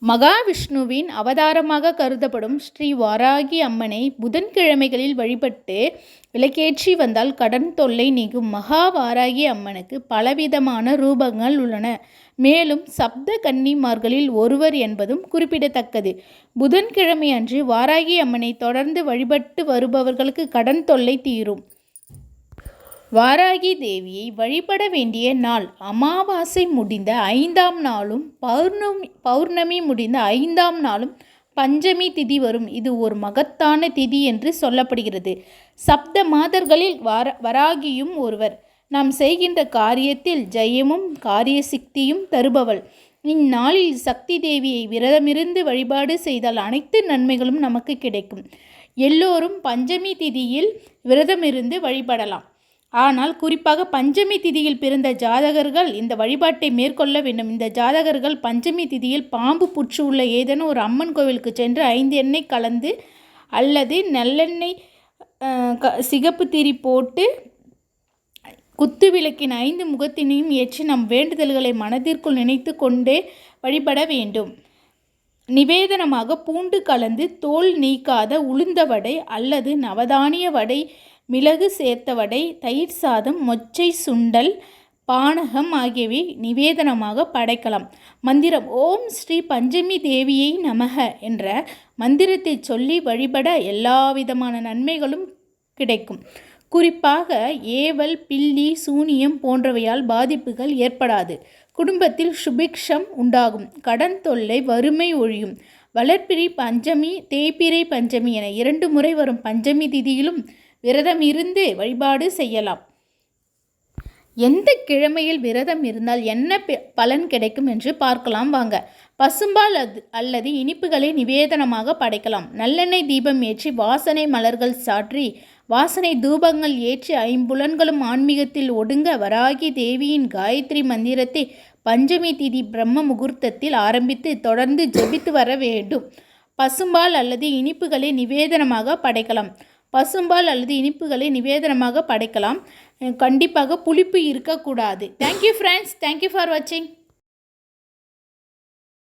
மகாவிஷ்ணுவின் அவதாரமாக கருதப்படும் ஸ்ரீ வாராகி அம்மனை புதன்கிழமைகளில் வழிபட்டு விளக்கேற்றி வந்தால் கடன் தொல்லை நீங்கும். மகா வாராகி அம்மனுக்கு பலவிதமான ரூபங்கள் உள்ளன. மேலும் சப்த கன்னிமார்களில் ஒருவர் என்பதும் குறிப்பிடத்தக்கது. புதன்கிழமை அன்று வாராகி அம்மனை தொடர்ந்து வழிபட்டு வருபவர்களுக்கு கடன் தொல்லை தீரும். வாராகி தேவியை வழிபட வேண்டிய நாள் அமாவாசை முடிந்த 5ஆம் நாளும் பௌர்ணமி முடிந்த 5ஆம் நாளும் பஞ்சமி திதி வரும். இது ஒரு மகத்தான திதி என்று சொல்லப்படுகிறது. சப்த மாதர்களில் வராகியும் ஒருவர். நாம் செய்கின்ற காரியத்தில் ஜெயமும் காரிய சித்தியும் தருபவள். இந்நாளில் சக்தி தேவியை விரதமிருந்து வழிபாடு செய்தால் அனைத்து நன்மைகளும் நமக்கு கிடைக்கும். எல்லோரும் பஞ்சமி திதியில் விரதமிருந்து வழிபடலாம். ஆனால் குறிப்பாக பஞ்சமி திதியில் பிறந்த ஜாதகர்கள் இந்த வழிபாட்டை மேற்கொள்ள வேண்டும். இந்த ஜாதகர்கள் பஞ்சமி திதியில் பாம்பு புற்று உள்ள ஏதேனும் ஒரு அம்மன் கோவிலுக்கு சென்று 5 எண்ணெய் கலந்து அல்லது நல்லெண்ணெய் சிகப்பு திரி போட்டு குத்து விளக்கின் 5 முகத்தினையும் ஏற்றி நம் வேண்டுதல்களை மனதிற்குள் நினைத்து கொண்டே வழிபட வேண்டும். நிவேதனமாக பூண்டு கலந்து தோல் நீக்காத உளுந்த வடை அல்லது நவதானிய வடை, மிளகு சேர்த்த வடை, தயிர் சாதம், மொச்சை சுண்டல், பானகம் ஆகியவை நிவேதனமாக படைக்கலாம். மந்திரம் ஓம் ஸ்ரீ பஞ்சமி தேவியை நமக என்ற மந்திரத்தை சொல்லி வழிபட எல்லாவிதமான நன்மைகளும் கிடைக்கும். குறிப்பாக ஏவல், பில்லி, சூனியம் போன்றவையால் பாதிப்புகள் ஏற்படாது. குடும்பத்தில் சுபிக்ஷம் உண்டாகும். கடன் தொல்லை, வறுமை ஒழியும். வளர்ப்பிறை பஞ்சமி, தேய்பிறை பஞ்சமி என 2 முறை வரும் பஞ்சமி திதியிலும் விரதம் இருந்து வழிபாடு செய்யலாம். எந்த கிழமையில் விரதம் இருந்தால் என்ன பலன் கிடைக்கும் என்று பார்க்கலாம் வாங்க. பசும்பால் அல்லது இனிப்புகளை நிவேதனமாக படைக்கலாம். நல்லெண்ணெய் தீபம் ஏற்றி வாசனை மலர்கள் சாற்றி வாசனை தூபங்கள் ஏற்றி 5 புலன்களும் ஆன்மீகத்தில் ஒடுங்க வராகி தேவியின் காயத்ரி மந்திரத்தை பஞ்சமி திதி பிரம்ம முகூர்த்தத்தில் ஆரம்பித்து தொடர்ந்து ஜெபித்து வர வேண்டும். பசும்பால் அல்லது இனிப்புகளை நிவேதனமாக படைக்கலாம். பசும்பால் அல்லது இனிப்புகளை நிவேதனமாக படைக்கலாம். கண்டிப்பாக புளிப்பு இருக்கக்கூடாது. Thank you friends. தேங்க்யூ ஃபார் வாட்சிங்.